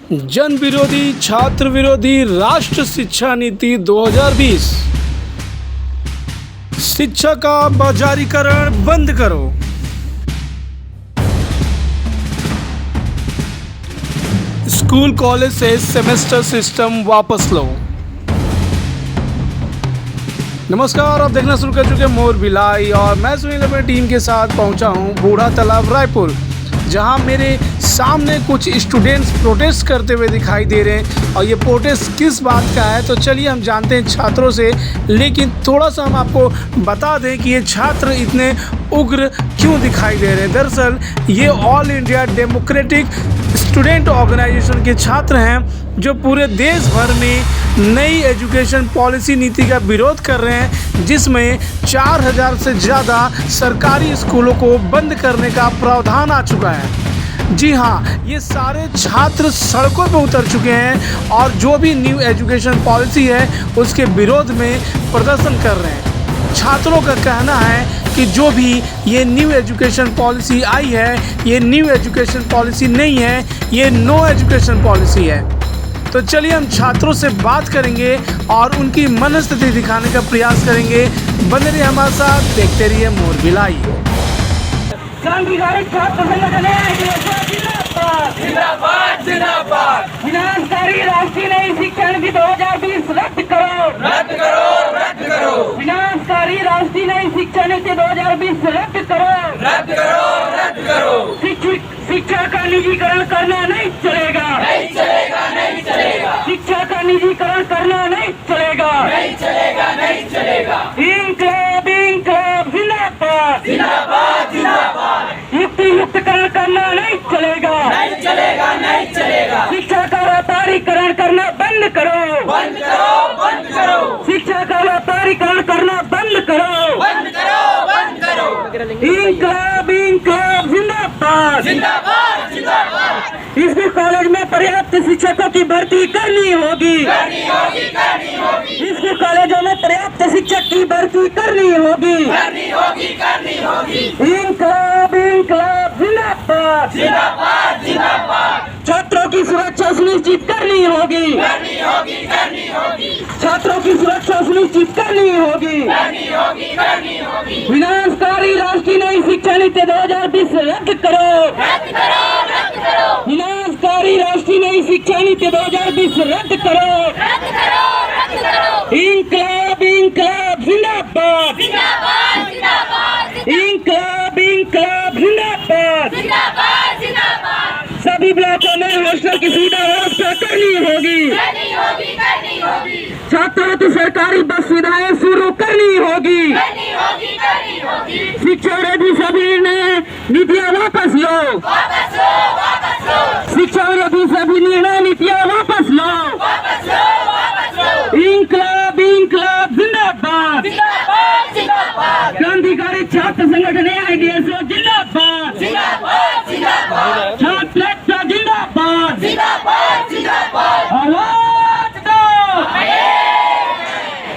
जन विरोधी, छात्र विरोधी राष्ट्र शिक्षा नीति 2020। शिक्षा का बाजारीकरण बंद करो। स्कूल कॉलेज से सेमेस्टर सिस्टम वापस लो। नमस्कार, आप देखना शुरू कर चुके हैं मोर भिलाई और मैं सुनील अपनी टीम के साथ पहुंचा हूं बूढ़ा तालाब रायपुर, जहां मेरे सामने कुछ स्टूडेंट्स प्रोटेस्ट करते हुए दिखाई दे रहे हैं। और ये प्रोटेस्ट किस बात का है तो चलिए हम जानते हैं छात्रों से। लेकिन थोड़ा सा हम आपको बता दें कि ये छात्र इतने उग्र क्यों दिखाई दे रहे हैं। दरअसल ये all India democratic student organisation के छात्र हैं जो पूरे देश भर में नई एजुकेशन पॉलिसी नीति का विरोध कर रहे हैं, जिसमें 4000 से ज़्यादा सरकारी स्कूलों को बंद करने का प्रावधान आ चुका है। जी हाँ, ये सारे छात्र सड़कों पर उतर चुके हैं और जो भी न्यू एजुकेशन पॉलिसी है उसके विरोध में प्रदर्शन कर रहे हैं। छात्रों का कहना है कि जो भी ये न्यू एजुकेशन पॉलिसी आई है, ये न्यू एजुकेशन पॉलिसी नहीं है, ये नो एजुकेशन पॉलिसी है। तो चलिए हम छात्रों से बात करेंगे और उनकी मनस्थिति दिखाने का प्रयास करेंगे। बने रहिए हमारे साथ, देखते रहिए मोर भिलाई। क्रांतिकारी छात्र संगठन जिंदाबाद जिंदाबाद। विनाशकारी राष्ट्रीय नई शिक्षा नीति 2020 रद्द करो, रद्द करो, रद्द करो। विनाशकारी राष्ट्रीय नई शिक्षा नीति 2020 रद्द करो, रद्द करो, रद्द करो। शिक्षा का निजीकरण करना नहीं चलेगा, नहीं चलेगा, नहीं चलेगा। शिक्षा का निजीकरण करना नहीं चलेगा, नहीं चलेगा, नहीं चलेगा। इंकलाब इंकलाब जिंदाबाद जिंदाबाद जिंदाबाद। युक्तिकरण करना नहीं चलेगा, नहीं चलेगा, नहीं चलेगा। शिक्षा का व्यापारीकरण करना बंद करो, बंद करो, बंद करो। शिक्षा का व्यापारीकरण करना बंद करो, बंद करो, बंद करो। इंकलाब इंकलाब जिंदाबाद जिंदाबाद जिंदाबाद। इसमें कॉलेज में पर्याप्त शिक्षकों की भर्ती करनी होगी, करनी होगी, करनी होगी। इसमें कॉलेजों में पर्याप्त शिक्षक की भर्ती करनी होगी, करनी होगी, करनी होगी। इंकलाब इंकलाब जिंदाबाद जिंदाबाद जिंदाबाद। छात्रों की सुरक्षा सुनिश्चित करनी होगी, करनी होगी, करनी होगी। छात्रों की सुरक्षा सुनिश्चित करनी होगी, करनी होगी, करनी होगी। विनाशकारी राष्ट्रीय नई शिक्षा नीति 2020 रद्द करो, रद्द करो, रद्द करो। विनाशकारी राष्ट्रीय नई शिक्षा नीति 2020 रद्द करो, रद्द करो, रद्द करो। इंकलाब इंकलाब जिंदाबाद जिंदाबाद जिंदाबाद। इंकलाब इंकलाब जिंदाबाद जिंदाबाद जिंदाबाद। सभी ब्लॉकों में हॉस्टल की सुविधा व्यवस्था करनी होगी, करनी होगी, करनी होगी। छात्रों की सरकारी बस सुविधाएं शुरू करनी होगी, करनी होगी, करनी होगी। शिक्षा विरोधी सभी नीतियाँ वापस लो, वापस लो, वापस लो। शिक्षा विरोधी सभी निर्णय नीतियाँ वापस लो, वापस लो, वापस लो। इंकलाब इंकलाब जिंदाबाद जिंदाबाद जिंदाबाद। क्रांतिकारी छात्र संगठन AIDSO जिंदाबाद जिंदाबाद जिंदाबाद। छात्र जिंदाबाद जिंदाबाद जिंदाबाद। आवाज दो,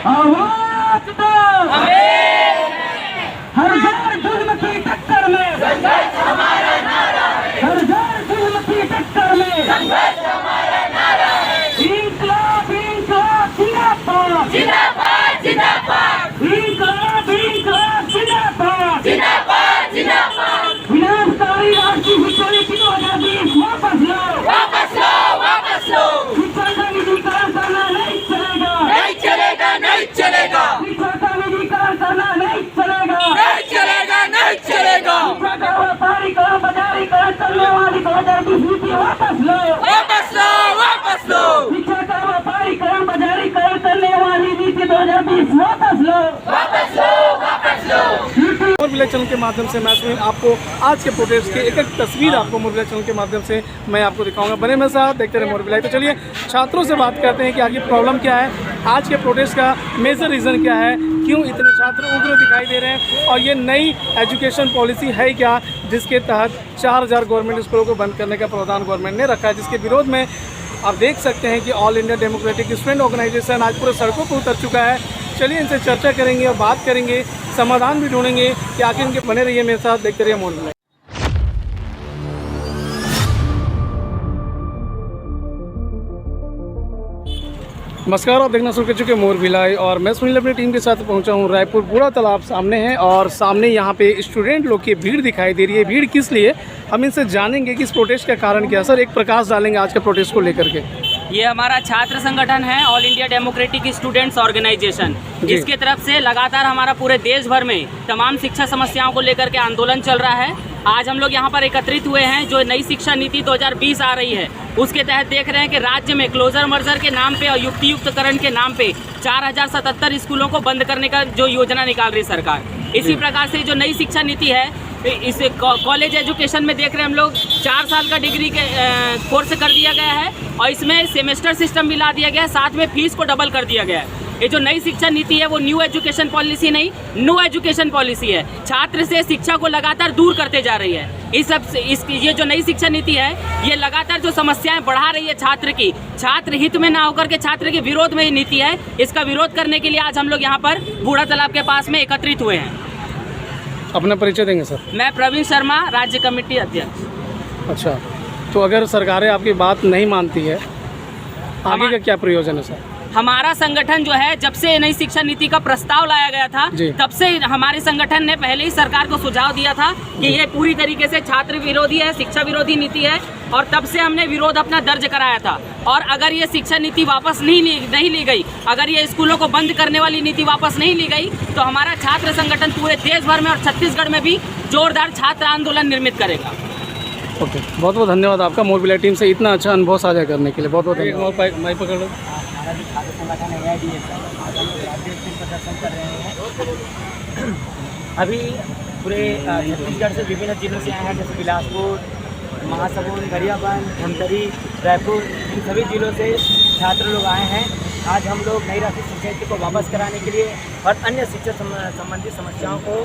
आवाज दो। हर घर जुल्म की टक्कर में संघर्ष हमारा नारा है, हर घर जुल्म की टक्कर में संघर्ष हमारा नारा है। इंकलाब इंकलाब जिंदाबाद जिंदाबाद जिंदाबाद। इंकलाब इंकलाब जिंदाबाद जिंदाबाद जिंदाबाद। विनाशकारी राष्ट्रीय शिक्षा नीति 2020 वापस लो, वापस लो, वापस लो। शिक्षा का निजीकरण करना नहीं चलेगा, नहीं चलेगा, नहीं चलेगा। शिक्षा का निजीकरण करना नहीं चलेगा, नहीं चलेगा, नहीं चलेगा। शिक्षा का व्यापारीकरण बाजारीकरण करने वाली 2020 नीति वापस लो, वापस लो, वापस लो। शिक्षा का व्यापारीकरण बाजारीकरण करने वाली नीति 2020 वापस लो, वापस लो, वापस लो। मोर भिलाई चैनल के माध्यम से मैं सुनील आपको आज के प्रोटेस्ट की एक एक तस्वीर आपको मोर भिलाई चैनल के माध्यम से मैं आपको दिखाऊंगा। बने मेरे साथ, देखते रहे मोर भिलाई। तो चलिए छात्रों से बात करते हैं कि आगे प्रॉब्लम क्या है, आज के प्रोटेस्ट का मेजर रीज़न क्या है, क्यों इतने छात्र उग्र दिखाई दे रहे हैं और ये नई एजुकेशन पॉलिसी है क्या जिसके तहत 4000 गवर्नमेंट स्कूलों को बंद करने का प्रावधान गवर्नमेंट ने रखा है, जिसके विरोध में आप देख सकते हैं कि all India democratic student organisation आज पूरे सड़कों पर उतर चुका है। चलिए इनसे चर्चा करेंगे और बात करेंगे, समाधान भी ढूंढेंगे कि आखिर इनके। बने रहिए मेरे साथ, देखते रहिए मोर भिलाई। नमस्कार, आप देखना शुरू कर चुके मोर भिलाई और मैं सुनील अपनी टीम के साथ पहुंचा हूं रायपुर। बूढ़ा तालाब सामने है और सामने यहां पे स्टूडेंट लोग की भीड़ दिखाई दे रही है। भीड़ किस लिए, हम इनसे जानेंगे कि इस प्रोटेस्ट का कारण क्या है। सर, एक प्रकाश डालेंगे आज के प्रोटेस्ट को लेकर के। ये हमारा छात्र संगठन है, all India democratic students organisation. इसके तरफ से लगातार हमारा पूरे देश भर में तमाम शिक्षा समस्याओं को लेकर के आंदोलन चल रहा है। आज हम लोग यहाँ पर एकत्रित हुए हैं। जो नई शिक्षा नीति 2020 आ रही है, उसके तहत देख रहे हैं कि राज्य में क्लोजर मर्जर के नाम पे और युक्तियुक्तकरण के नाम पे 4077 स्कूलों को बंद करने का जो योजना निकाल रही सरकार। इसी प्रकार से जो नई शिक्षा नीति है, इस कॉलेज एजुकेशन में देख रहे हैं हम लोग 4 साल का डिग्री के कोर्स कर दिया गया है और इसमें सेमेस्टर सिस्टम भी ला दिया गया है, साथ में फीस को डबल कर दिया गया है। ये जो नई शिक्षा नीति है वो न्यू एजुकेशन पॉलिसी नहीं, नो एजुकेशन पॉलिसी है। छात्र से शिक्षा को लगातार दूर करते जा रही है। ये जो नई शिक्षा नीति है, ये लगातार जो समस्याएं बढ़ा रही है छात्र की, छात्र हित में ना होकर के छात्र के विरोध में ये नीति है। इसका विरोध करने के लिए आज हम लोग यहाँ पर बूढ़ा तालाब के पास में एकत्रित हुए हैं। अपना परिचय देंगे सर। मैं प्रवीण शर्मा, राज्य कमेटी अध्यक्ष। अच्छा, तो अगर सरकारें आपकी बात नहीं मानती है, आगे का क्या प्रयोजन है सर? हमारा संगठन जो है, जब से नई शिक्षा नीति का प्रस्ताव लाया गया था, तब से हमारे संगठन ने पहले ही सरकार को सुझाव दिया था कि ये पूरी तरीके से छात्र विरोधी है, शिक्षा विरोधी नीति है, और तब से हमने विरोध अपना दर्ज कराया था। और अगर ये शिक्षा नीति वापस नहीं ली गई, अगर ये स्कूलों को बंद करने वाली नीति वापस नहीं ली गई, तो हमारा छात्र संगठन पूरे देश भर में और छत्तीसगढ़ में भी जोरदार छात्र आंदोलन निर्मित करेगा। ओके, बहुत बहुत धन्यवाद आपका मोर भिलाई टीम से इतना अच्छा अनुभव साझा करने के लिए। बहुत बहुत धन्यवाद। माइक पकड़ लो। छात्र संगठन AIDSO आज हम लोग राज्य स्थिर प्रदर्शन कर रहे हैं। अभी पूरे छत्तीसगढ़ से विभिन्न जिलों से आए हैं, जैसे बिलासपुर, महासमुंद, गरियाबंद, धमतरी, रायपुर, इन सभी जिलों से छात्र लोग आए हैं। आज हम लोग नई राष्ट्रीय शिक्षा नीति को वापस कराने के लिए और अन्य शिक्षा संबंधी समस्याओं को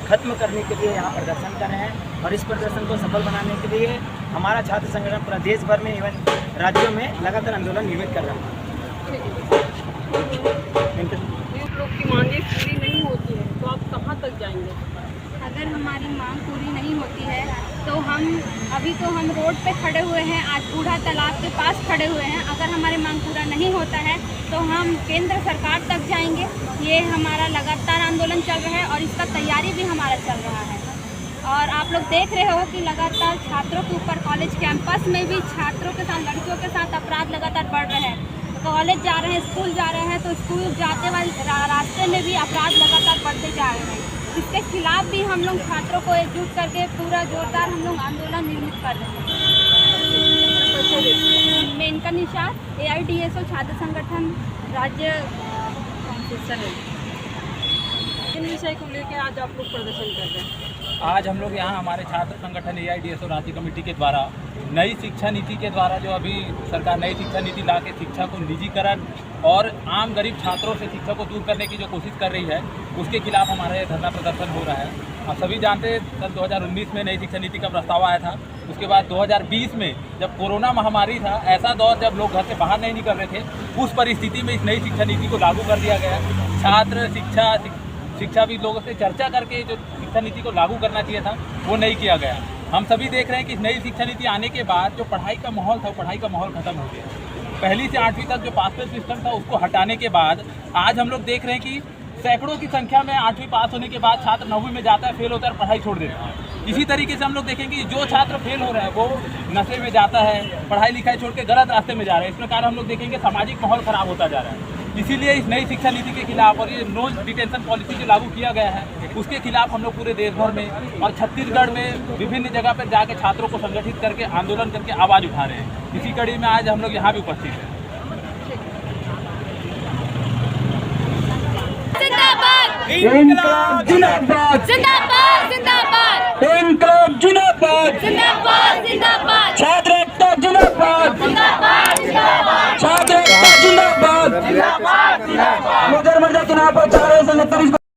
खत्म करने के लिए यहाँ प्रदर्शन कर रहे हैं। और इस प्रदर्शन को सफल बनाने के लिए हमारा छात्र संगठन पूरा देश भर में एवं राज्यों में लगातार आंदोलन निर्मित कर रहा है। लोग की मांगें पूरी नहीं होती है तो आप कहाँ तक जाएंगे? अगर हमारी मांग पूरी नहीं होती है तो हम रोड पे खड़े हुए हैं, आज बूढ़ा तालाब के पास खड़े हुए हैं। अगर हमारी मांग पूरा नहीं होता है तो हम केंद्र सरकार तक जाएंगे। ये हमारा लगातार आंदोलन चल रहा है और इसका तैयारी भी हमारा चल रहा है। और आप लोग देख रहे हो कि लगातार छात्रों के ऊपर कॉलेज कैंपस में भी छात्रों के साथ, लड़कियों के साथ अपराध लगातार बढ़ रहे हैं। कॉलेज जा रहे हैं, स्कूल जा रहे हैं, तो स्कूल जाते वाले रास्ते में भी अपराध लगातार बढ़ते जा रहे हैं। इसके खिलाफ भी हम लोग छात्रों को एकजुट करके पूरा जोरदार हम लोग आंदोलन निर्मित कर रहे हैं। मेनका निशान AIDSO छात्र संगठन राज्य काउंसिल है। किन विषय को लेकर आज आप लोग प्रदर्शन कर रहे हैं? आज हम लोग यहाँ हमारे छात्र संगठन AIDSO राज्य कमेटी के द्वारा नई शिक्षा नीति के द्वारा जो अभी सरकार नई शिक्षा नीति ला के शिक्षा को निजीकरण और आम गरीब छात्रों से शिक्षा को दूर करने की जो कोशिश कर रही है, उसके खिलाफ हमारा ये धरना प्रदर्शन हो रहा है। आप सभी जानते हैं सन 2019 में नई शिक्षा नीति का प्रस्ताव आया था। उसके बाद 2020 में जब कोरोना महामारी था, ऐसा दौर जब लोग घर से बाहर नहीं निकल रहे थे, उस परिस्थिति में इस नई शिक्षा नीति को लागू कर दिया गया। छात्र शिक्षा भी लोगों से चर्चा करके जो शिक्षा नीति को लागू करना चाहिए था, वो नहीं किया गया। हम सभी देख रहे हैं कि इस नई शिक्षा नीति आने के बाद जो पढ़ाई का माहौल था, वो पढ़ाई का माहौल खत्म हो गया। पहली से 8वीं तक जो पास फेल सिस्टम था, उसको हटाने के बाद आज हम लोग देख रहे हैं कि सैकड़ों की संख्या में 8वीं पास होने के बाद छात्र 9वीं में जाता है, फेल होता है और पढ़ाई छोड़ देता है। इसी तरीके से हम लोग देखेंगे कि जो छात्र फेल हो रहा है वो नशे में जाता है, पढ़ाई लिखाई छोड़ के गलत रास्ते में जा रहे हैं। इस प्रकार हम लोग देखेंगे सामाजिक माहौल खराब होता जा रहा है। इसीलिए इस नई शिक्षा नीति के खिलाफ और ये नो डिटेंशन पॉलिसी जो लागू किया गया है, उसके खिलाफ हम लोग पूरे देश भर में और छत्तीसगढ़ में विभिन्न जगह पर जाके छात्रों को संगठित करके आंदोलन करके आवाज़ उठा रहे हैं। इसी कड़ी में आज हम लोग यहाँ भी उपस्थित हैं। इंकलाब जिंदाबाद, जिंदाबाद जिंदाबाद इंकलाब जिंदाबाद, जिंदाबाद जिंदाबाद।